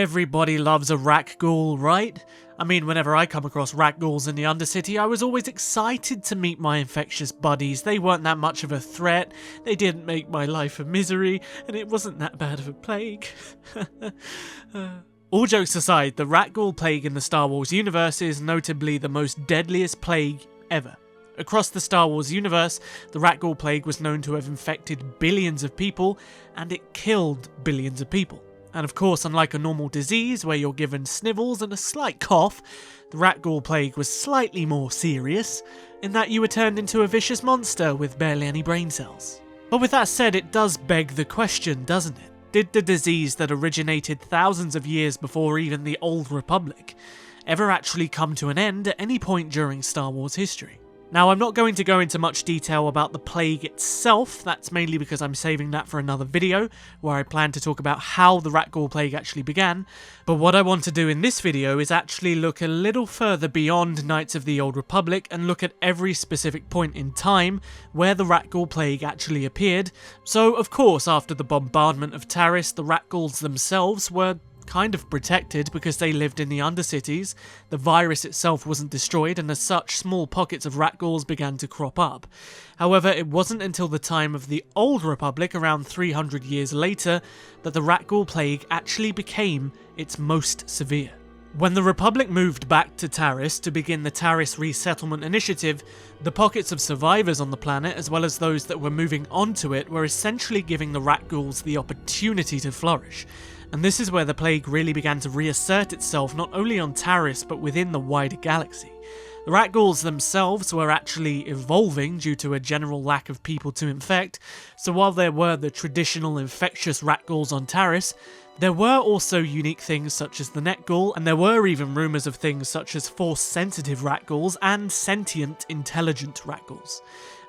Everybody loves a Rakghoul, right? I mean, whenever I come across Rakghouls in the Undercity, I was always excited to meet my infectious buddies. They weren't that much of a threat, they didn't make my life a misery, and it wasn't that bad of a plague. All jokes aside, the Rakghoul plague in the Star Wars universe is notably the most deadliest plague ever. Across the Star Wars universe, the Rakghoul plague was known to have infected billions of people, and it killed billions of people. And of course, unlike a normal disease where you're given snivels and a slight cough, the Rakghoul plague was slightly more serious, in that you were turned into a vicious monster with barely any brain cells. But with that said, it does beg the question, doesn't it? Did the disease that originated thousands of years before even the Old Republic ever actually come to an end at any point during Star Wars history? Now, I'm not going to go into much detail about the plague itself, that's mainly because I'm saving that for another video, where I plan to talk about how the Rakghoul plague actually began, but what I want to do in this video is actually look a little further beyond Knights of the Old Republic and look at every specific point in time where the Rakghoul plague actually appeared. So, of course, after the bombardment of Taris, the Rakghouls themselves were kind of protected because they lived in the Undercities. The virus itself wasn't destroyed, and as such, small pockets of Rakghouls began to crop up. However, it wasn't until the time of the Old Republic, around 300 years later, that the Rakghoul plague actually became its most severe. When the Republic moved back to Taris to begin the Taris Resettlement Initiative, the pockets of survivors on the planet, as well as those that were moving onto it, were essentially giving the Rakghouls the opportunity to flourish. And this is where the plague really began to reassert itself, not only on Taris, but within the wider galaxy. The Rakghouls themselves were actually evolving due to a general lack of people to infect, so while there were the traditional infectious Rakghouls on Taris, there were also unique things such as the Netghoul, and there were even rumours of things such as Force-sensitive Rakghouls and sentient, intelligent Rakghouls.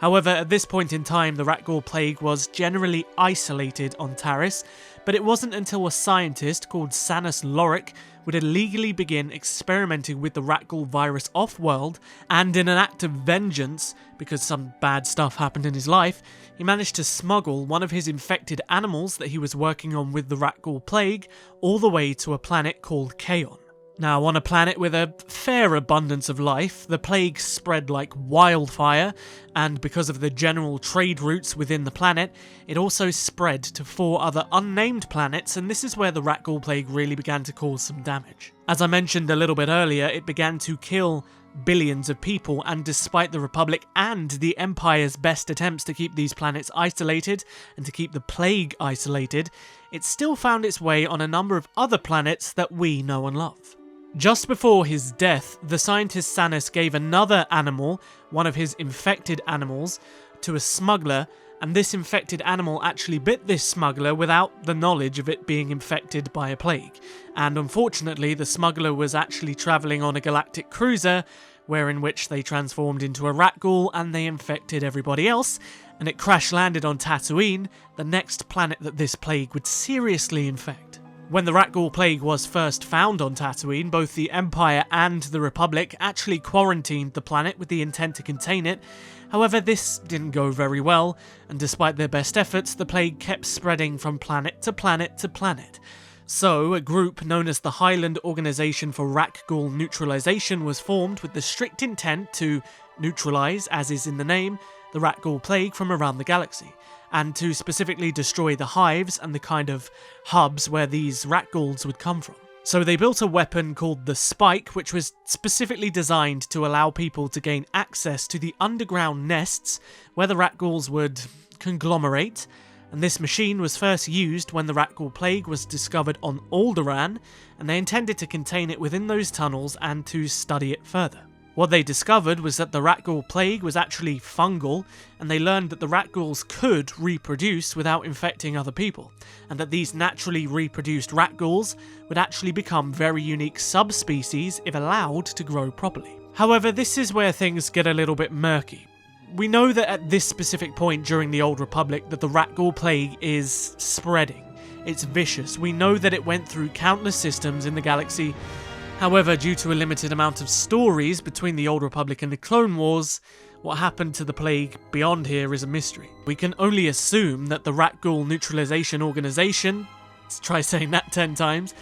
However, at this point in time, the Rakghoul plague was generally isolated on Taris, but it wasn't until a scientist called Sanus Loric would illegally begin experimenting with the Rakghoul virus off-world, and in an act of vengeance, because some bad stuff happened in his life, he managed to smuggle one of his infected animals that he was working on with the Rakghoul plague all the way to a planet called Kaon. Now, on a planet with a fair abundance of life, the plague spread like wildfire, and because of the general trade routes within the planet, it also spread to 4 other unnamed planets, and this is where the Rakghoul plague really began to cause some damage. As I mentioned a little bit earlier, it began to kill billions of people, and despite the Republic and the Empire's best attempts to keep these planets isolated and to keep the plague isolated, it still found its way on a number of other planets that we know and love. Just before his death, the scientist Sanus gave another animal, one of his infected animals, to a smuggler, and this infected animal actually bit this smuggler without the knowledge of it being infected by a plague. And unfortunately, the smuggler was actually travelling on a galactic cruiser, in which they transformed into a Rakghoul and they infected everybody else, and it crash-landed on Tatooine, the next planet that this plague would seriously infect. When the Rakghoul plague was first found on Tatooine, both the Empire and the Republic actually quarantined the planet with the intent to contain it. However, this didn't go very well, and despite their best efforts, the plague kept spreading from planet to planet to planet. So, a group known as the Highland Organisation for Rakghoul Neutralization was formed with the strict intent to neutralize, as is in the name, the Rakghoul plague from around the galaxy, and to specifically destroy the hives and the kind of hubs where these Rakghouls would come from. So they built a weapon called the Spike, which was specifically designed to allow people to gain access to the underground nests where the Rakghouls would conglomerate, and this machine was first used when the Rakghoul plague was discovered on Alderaan, and they intended to contain it within those tunnels and to study it further. What they discovered was that the Rakghoul plague was actually fungal, and they learned that the Rakghouls could reproduce without infecting other people, and that these naturally reproduced Rakghouls would actually become very unique subspecies if allowed to grow properly. However, this is where things get a little bit murky. We know that at this specific point during the Old Republic that the Rakghoul plague is spreading. It's vicious. We know that it went through countless systems in the galaxy. However, due to a limited amount of stories between the Old Republic and the Clone Wars, what happened to the plague beyond here is a mystery. We can only assume that the Rakghoul Neutralization Organization, let's try saying that 10 times,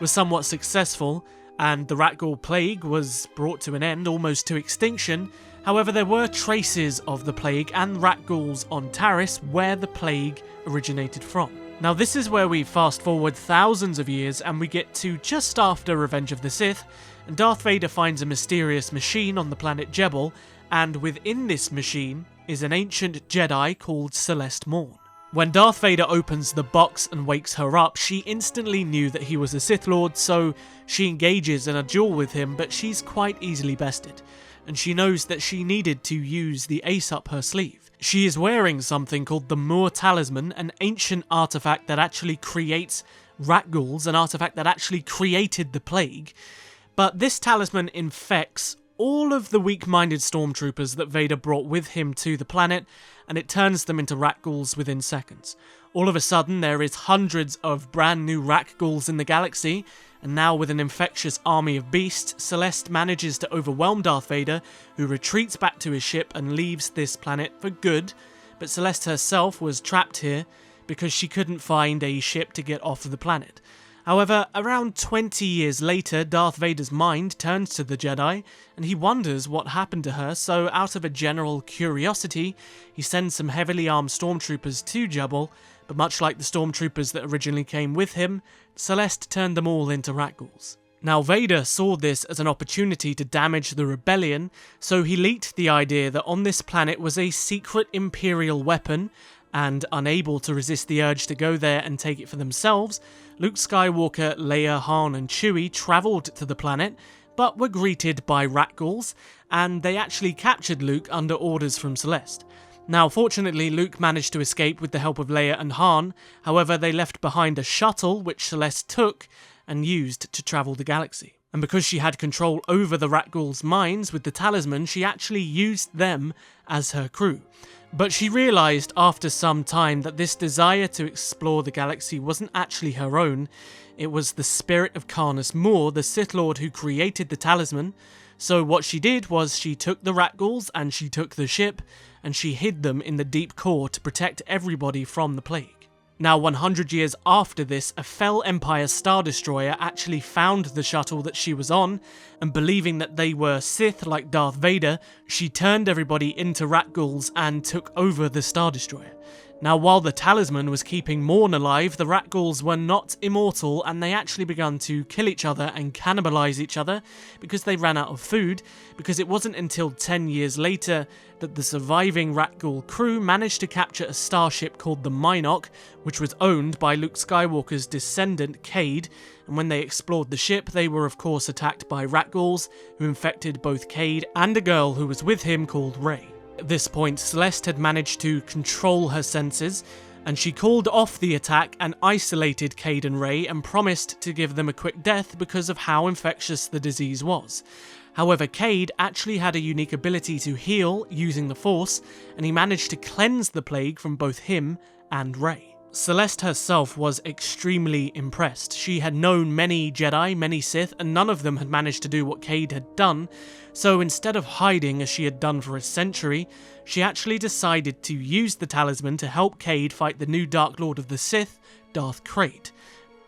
was somewhat successful, and the Rakghoul plague was brought to an end, almost to extinction. However, there were traces of the plague and Rakghouls on Taris where the plague originated from. Now this is where we fast forward thousands of years and we get to just after Revenge of the Sith, and Darth Vader finds a mysterious machine on the planet Jebel, and within this machine is an ancient Jedi called Celeste Morn. When Darth Vader opens the box and wakes her up, she instantly knew that he was a Sith Lord, so she engages in a duel with him, but she's quite easily bested, and she knows that she needed to use the ace up her sleeve. She is wearing something called the Moor Talisman, an ancient artifact that actually creates Rakghouls, an artifact that actually created the plague, but this talisman infects all of the weak-minded stormtroopers that Vader brought with him to the planet, and it turns them into Rakghouls within seconds. All of a sudden, there is hundreds of brand new Rakghouls in the galaxy, and now with an infectious army of beasts, Celeste manages to overwhelm Darth Vader, who retreats back to his ship and leaves this planet for good, but Celeste herself was trapped here because she couldn't find a ship to get off of the planet. However, around 20 years later, Darth Vader's mind turns to the Jedi, and he wonders what happened to her, so out of a general curiosity, he sends some heavily armed stormtroopers to Jebel, but much like the stormtroopers that originally came with him, Celeste turned them all into Rakghouls. Now Vader saw this as an opportunity to damage the rebellion, so he leaked the idea that on this planet was a secret Imperial weapon, and unable to resist the urge to go there and take it for themselves, Luke Skywalker, Leia, Han and Chewie travelled to the planet, but were greeted by Rakghouls, and they actually captured Luke under orders from Celeste. Now fortunately Luke managed to escape with the help of Leia and Han, however they left behind a shuttle which Celeste took and used to travel the galaxy. And because she had control over the Rakghouls' minds with the talisman, she actually used them as her crew. But she realised after some time that this desire to explore the galaxy wasn't actually her own, it was the spirit of Karnus Moor, the Sith Lord who created the talisman. So what she did was she took the Rakghouls and she took the ship, and she hid them in the deep core to protect everybody from the plague. Now 100 years after this, a Fel Empire Star Destroyer actually found the shuttle that she was on, and believing that they were Sith like Darth Vader, she turned everybody into Rakghouls and took over the Star Destroyer. Now while the talisman was keeping Morn alive, the Rakghouls were not immortal, and they actually began to kill each other and cannibalize each other because they ran out of food, because it wasn't until 10 years later that the surviving Rakghoul crew managed to capture a starship called the Minok, which was owned by Luke Skywalker's descendant Cade, and when they explored the ship they were of course attacked by Rakghouls, who infected both Cade and a girl who was with him called Rey. At this point, Celeste had managed to control her senses, and she called off the attack and isolated Cade and Rey and promised to give them a quick death because of how infectious the disease was. However, Cade actually had a unique ability to heal using the Force, and he managed to cleanse the plague from both him and Rey. Celeste herself was extremely impressed. She had known many Jedi, many Sith, and none of them had managed to do what Cade had done, so instead of hiding as she had done for a century, she actually decided to use the talisman to help Cade fight the new Dark Lord of the Sith, Darth Krayt.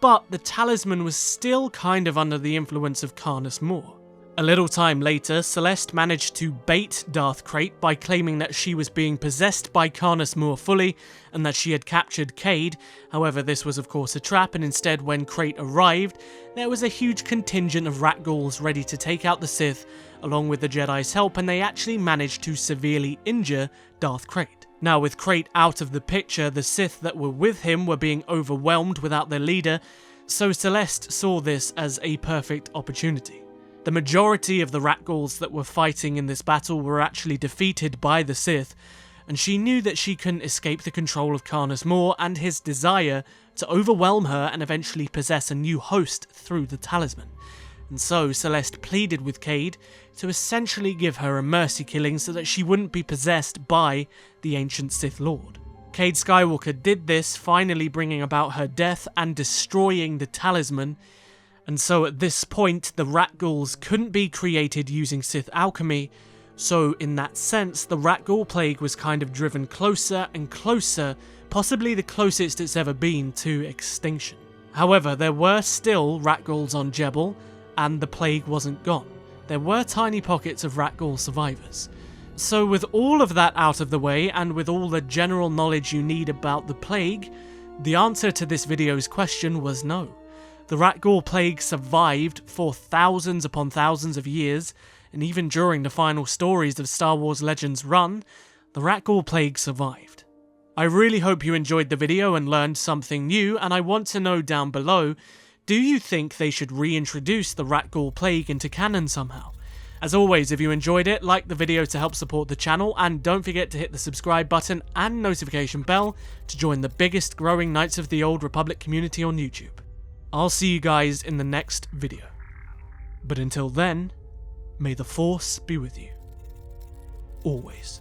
But the talisman was still kind of under the influence of Karnus Moor. A little time later, Celeste managed to bait Darth Krayt by claiming that she was being possessed by Karnus Moor fully, and that she had captured Cade. However, this was of course a trap, and instead when Krayt arrived, there was a huge contingent of Rakghouls ready to take out the Sith, along with the Jedi's help, and they actually managed to severely injure Darth Krayt. Now with Krayt out of the picture, the Sith that were with him were being overwhelmed without their leader, so Celeste saw this as a perfect opportunity. The majority of the Rakghouls that were fighting in this battle were actually defeated by the Sith, and she knew that she couldn't escape the control of Karnus Moor and his desire to overwhelm her and eventually possess a new host through the talisman. And so Celeste pleaded with Cade to essentially give her a mercy killing so that she wouldn't be possessed by the ancient Sith Lord. Cade Skywalker did this, finally bringing about her death and destroying the talisman. And so at this point, the Rakghouls couldn't be created using Sith alchemy, so in that sense, the Rakghoul plague was kind of driven closer and closer, possibly the closest it's ever been to extinction. However, there were still Rakghouls on Jebel, and the plague wasn't gone. There were tiny pockets of Rakghoul survivors. So with all of that out of the way, and with all the general knowledge you need about the plague, the answer to this video's question was no. The Rakghoul plague survived for thousands upon thousands of years, and even during the final stories of Star Wars Legends run, the Rakghoul plague survived. I really hope you enjoyed the video and learned something new, and I want to know down below, do you think they should reintroduce the Rakghoul plague into canon somehow? As always, if you enjoyed it, like the video to help support the channel, and don't forget to hit the subscribe button and notification bell to join the biggest growing Knights of the Old Republic community on YouTube. I'll see you guys in the next video. But until then, may the Force be with you. Always.